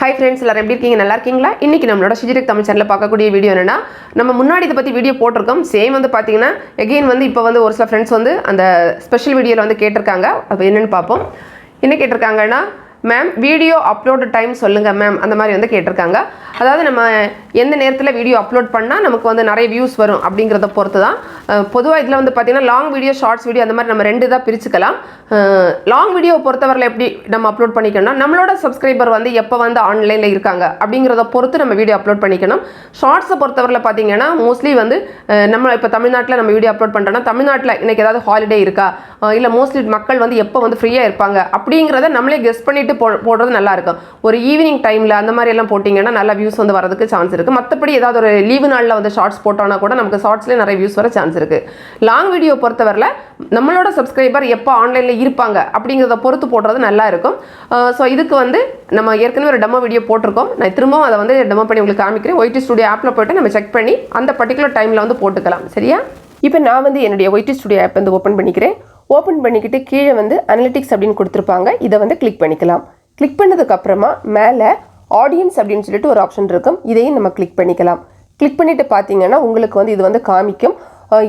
Hi friends, எல்லாரும் எப்படி இருக்கீங்க? நல்லா இருக்கீங்களா? இன்னைக்கு நம்மளோட சிஜிடெக் தமிழ் சேனல்ல பார்க்கக்கூடிய வீடியோ என்னன்னா, நம்ம முன்னாடி இத பத்தி வீடியோ போட்டுருக்கோம். சேம் வந்து பாத்தீங்கன்னா, again வந்து இப்போ வந்து ஒரு சில फ्रेंड्स வந்து அந்த ஸ்பெஷல் வீடியோல வந்து கேட்டிருக்காங்க. அது என்னன்னு பாப்போம். என்ன கேட்டிருக்காங்கன்னா, மேம் வீடியோ அப்லோட் டைம் சொல்லுங்க மேம் அந்த மாதிரி வந்து கேட்டிருக்காங்க. அதாவது நம்ம எந்த நேரத்தில் வீடியோ அப்லோட் பண்ணால் நமக்கு வந்து நிறைய வியூஸ் வரும் அப்படிங்கிறத பொறுத்து தான். பொதுவாக இதில் வந்து பார்த்திங்கன்னா லாங் வீடியோ ஷார்ட்ஸ் வீடியோ அந்த மாதிரி நம்ம ரெண்டு தான் பிரிச்சுக்கலாம். லாங் வீடியோ பொறுத்தவரையில் எப்படி நம்ம அப்லோட் பண்ணிக்கணும்னா, நம்மளோட சப்ஸ்கிரைபர் வந்து எப்போ வந்து ஆன்லைனில் இருக்காங்க அப்படிங்கிறத பொறுத்து நம்ம வீடியோ அப்லோட் பண்ணிக்கணும். ஷார்ட்ஸை பொறுத்தவரையில் பார்த்தீங்கன்னா மோஸ்ட்லி வந்து நம்ம இப்போ தமிழ்நாட்டில் நம்ம வீடியோ அப்லோட் பண்ணுறோன்னா, தமிழ்நாட்டில் இன்றைக்கி ஏதாவது ஹாலிடே இருக்கா, இல்லை மோஸ்ட்லி மக்கள் வந்து எப்போ வந்து ஃப்ரீயாக இருப்பாங்க அப்படிங்கிறத நம்மளே கெஸ் பண்ணிட்டு போடுறது நல்லா இருக்கும். ஒரு ஈவினிங் டைமில் அந்த மாதிரி எல்லாம் போட்டிங்கன்னா நல்லா வியூஸ் வந்து வரதுக்கு சான்ஸ் இருக்குது. மற்றபடி ஏதாவது ஒரு லீவு நாளில் வந்து ஷார்ட்ஸ் போட்டோன்னா கூட நமக்கு ஷார்ட்ஸ்லேயே நிறைய வியூஸ் வர சான்ஸ் இருக்குது. லாங் வீடியோ பொறுத்தவரையில் நம்மளோட சப்ஸ்கிரைபர் எப்போ ஆன்லைனில் இருப்பாங்க அப்படிங்கிறத பொறுத்து போடுறது நல்லா இருக்கும். ஸோ இதுக்கு வந்து நம்ம ஏற்கனவே ஒரு டெமோ வீடியோ போட்டிருக்கோம். நான் திரும்பவும் அதை வந்து டெமோ பண்ணி உங்களுக்கு காமிக்கிறேன். ஒய்டி ஸ்டுடியோ ஆப்பில் போய்ட்டு நம்ம செக் பண்ணி அந்த பர்டிகுலர் டைமில் வந்து போட்டுக்கலாம். சரியா? இப்போ நான் வந்து என்னுடைய ஒய்டி ஸ்டுடியோ ஆப் வந்து ஓப்பன் பண்ணிக்கிறேன். ஓப்பன் பண்ணிக்கிட்டு கீழே வந்து அனலிட்டிக்ஸ் அப்படின்னு கொடுத்துருப்பாங்க. இதை வந்து கிளிக் பண்ணிக்கலாம். கிளிக் பண்ணதுக்கப்புறமா மேலே ஆடியன்ஸ் அப்படின்னு சொல்லிட்டு ஒரு ஆப்ஷன் இருக்கும். இதையும் நம்ம கிளிக் பண்ணிக்கலாம். கிளிக் பண்ணிவிட்டு பார்த்தீங்கன்னா உங்களுக்கு வந்து இது வந்து காமிக்கும்.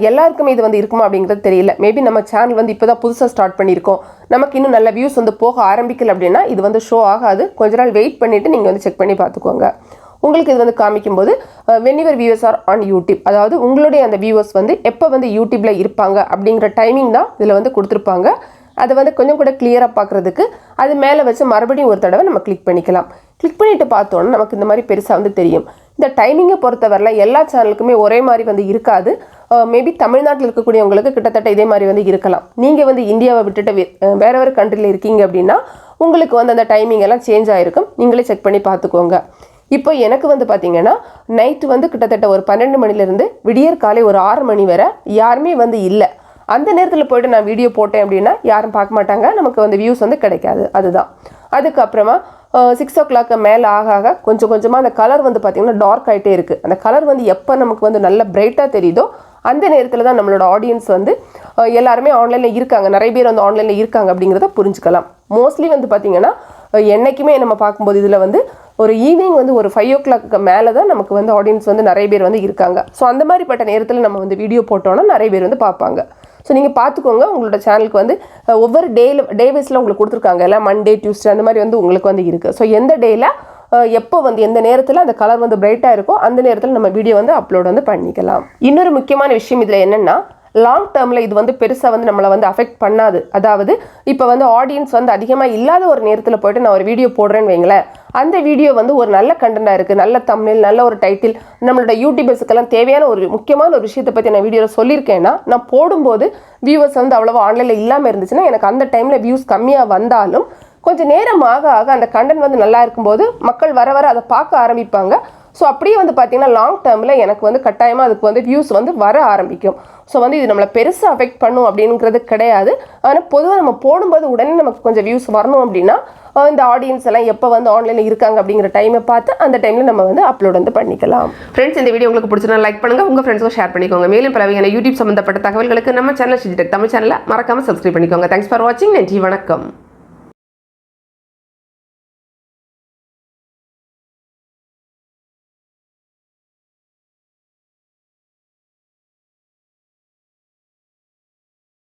எல்லாருக்குமே இது வந்து இருக்குமா அப்படிங்கிறது தெரியல. மேபி நம்ம சேனல் வந்து இப்போ தான் புதுசாக ஸ்டார்ட் பண்ணியிருக்கோம், நமக்கு இன்னும் நல்ல வியூஸ் வந்து போக ஆரம்பிக்கல அப்படின்னா இது வந்து ஷோ ஆகாது. கொஞ்ச நாள் வெயிட் பண்ணிவிட்டு நீங்கள் வந்து செக் பண்ணி பார்த்துக்கோங்க. உங்களுக்கு இது வந்து காமிக்கும்போது வென்னிவர் வியூவர்ஸ் ஆர் ஆன் யூடியூப், அதாவது உங்களுடைய அந்த வியூவர்ஸ் வந்து எப்போ வந்து யூடியூப்பில் இருப்பாங்க அப்படிங்கிற டைமிங் தான் இதில் வந்து கொடுத்துருப்பாங்க. அதை வந்து கொஞ்சம் கூட கிளியராக பார்க்குறதுக்கு அது மேலே வச்சு மறுபடியும் ஒரு தடவை நம்ம கிளிக் பண்ணிக்கலாம். கிளிக் பண்ணிவிட்டு பார்த்தோன்னா நமக்கு இந்த மாதிரி பெருசாக வந்து தெரியும். இந்த டைமிங்கை பொறுத்தவரையில் எல்லா சேனலுக்குமே ஒரே மாதிரி வந்து இருக்காது. மேபி தமிழ்நாட்டில் இருக்கக்கூடியவங்களுக்கு கிட்டத்தட்ட இதே மாதிரி வந்து இருக்கலாம். நீங்கள் வந்து இந்தியாவை விட்டுட்டு வேற ஒரு கண்ட்ரியில் இருக்கீங்க அப்படின்னா உங்களுக்கு வந்து அந்த டைமிங் எல்லாம் சேஞ்ச் ஆகிருக்கும். நீங்களே செக் பண்ணி பார்த்துக்கோங்க. இப்போ எனக்கு வந்து பார்த்திங்கன்னா நைட்டு வந்து கிட்டத்தட்ட ஒரு 12 மணிலேருந்து விடியற் காலை ஒரு 6 மணி வரை யாருமே வந்து இல்லை. அந்த நேரத்தில் போய்ட்டு நான் வீடியோ போட்டேன் அப்படின்னா யாரும் பார்க்க மாட்டாங்க, நமக்கு வந்து வியூஸ் வந்து கிடைக்காது. அதுதான். அதுக்கப்புறமா 6 o'clock மேலே ஆக கொஞ்சம் கொஞ்சமாக அந்த கலர் வந்து பார்த்திங்கன்னா டார்க் ஆகிட்டே இருக்குது. அந்த கலர் வந்து எப்போ நமக்கு வந்து நல்ல பிரைட்டாக தெரியுதோ அந்த நேரத்தில் தான் நம்மளோட ஆடியன்ஸ் வந்து எல்லாருமே ஆன்லைனில் இருக்காங்க, நிறைய பேர் வந்து ஆன்லைனில் இருக்காங்க அப்படிங்கிறத புரிஞ்சுக்கலாம். மோஸ்ட்லி வந்து பார்த்திங்கன்னா என்றைக்குமே நம்ம பார்க்கும்போது இதில் வந்து ஒரு ஈவினிங் வந்து ஒரு 5 o'clock மேலே தான் நமக்கு வந்து ஆடியன்ஸ் வந்து நிறைய பேர் வந்து இருக்காங்க. ஸோ அந்த மாதிரிப்பட்ட நேரத்தில் நம்ம வந்து வீடியோ போட்டோன்னா நிறைய பேர் வந்து பார்ப்பாங்க. ஸோ நீங்கள் பார்த்துக்கோங்க. உங்களோட சேனலுக்கு வந்து ஒவ்வொரு டே வைஸில் உங்களுக்கு கொடுத்துருக்காங்க. எல்லாம் மண்டே டியூஸ்டே அந்த மாதிரி வந்து உங்களுக்கு வந்து இருக்குது. ஸோ எந்த டேயில் எப்போ வந்து எந்த நேரத்தில் அந்த கலர் வந்து பிரைட்டாக இருக்கோ அந்த நேரத்தில் நம்ம வீடியோ வந்து அப்லோட் வந்து பண்ணிக்கலாம். இன்னொரு முக்கியமான விஷயம் இதில் என்னென்னா, லாங் டேர்மில் இது வந்து பெருசாக வந்து நம்மளை வந்து அஃபெக்ட் பண்ணாது. அதாவது இப்போ வந்து ஆடியன்ஸ் வந்து அதிகமாக இல்லாத ஒரு நேரத்தில் போய்ட்டு நான் ஒரு வீடியோ போடுறேன்னு வைங்களேன், அந்த வீடியோ வந்து ஒரு நல்ல கண்டென்ட்டாக இருக்குது, நல்ல தம்ப்நெயில், நல்ல ஒரு டைட்டில், நம்மளோட யூடியூபர்ஸுக்கெல்லாம் தேவையான ஒரு முக்கியமான ஒரு விஷயத்தை பற்றி நான் வீடியோவில் சொல்லியிருக்கேன்னா நான் போடும்போது வியூவர்ஸ் வந்து அவ்வளோவா ஆன்லைனில் இல்லாமல் இருந்துச்சுன்னா எனக்கு அந்த டைமில் வியூஸ் கம்மியாக வந்தாலும் கொஞ்சம் நேரம் ஆக அந்த கண்டென்ட் வந்து நல்லா இருக்கும்போது மக்கள் வர வர அதை பார்க்க ஆரம்பிப்பாங்க. ஸோ அப்படியே வந்து பார்த்திங்கன்னா லாங் டேர்மில் எனக்கு வந்து கட்டாயமாக அதுக்கு வந்து வியூஸ் வந்து வர ஆரம்பிக்கும். ஸோ வந்து இது நம்மளை பெருசாக அஃபெக்ட் பண்ணும் அப்படிங்கிறது கிடையாது. ஆனால் பொதுவாக நம்ம போடும்போது உடனே நமக்கு கொஞ்சம் வியூஸ் வரணும் அப்படின்னா இந்த ஆடியன்ஸ் எல்லாம் எப்போ வந்து ஆன்லைனில் இருக்காங்க அப்படிங்கிற டைமை பார்த்து அந்த டைமில் நம்ம வந்து அப்லோட் வந்து பண்ணிக்கலாம். ஃப்ரெண்ட்ஸ், இந்த வீடியோ உங்களுக்கு பிடிச்சிருந்தா லைக் பண்ணுங்கள், உங்கள் ஃப்ரெண்ட்ஸுக்கும் ஷேர் பண்ணிக்கோங்க. மேலும் பல வகையான யூடியூப் சம்மந்தப்பட்ட தகவல்களுக்கு நம்ம சேனல் சிஜிடெக் தமிழ் சேனலை மறக்காமல் சப்ஸ்கிரைப் பண்ணிக்கோங்க. தேங்க்ஸ் ஃபார் வாட்சிங். நன்றி, வணக்கம்.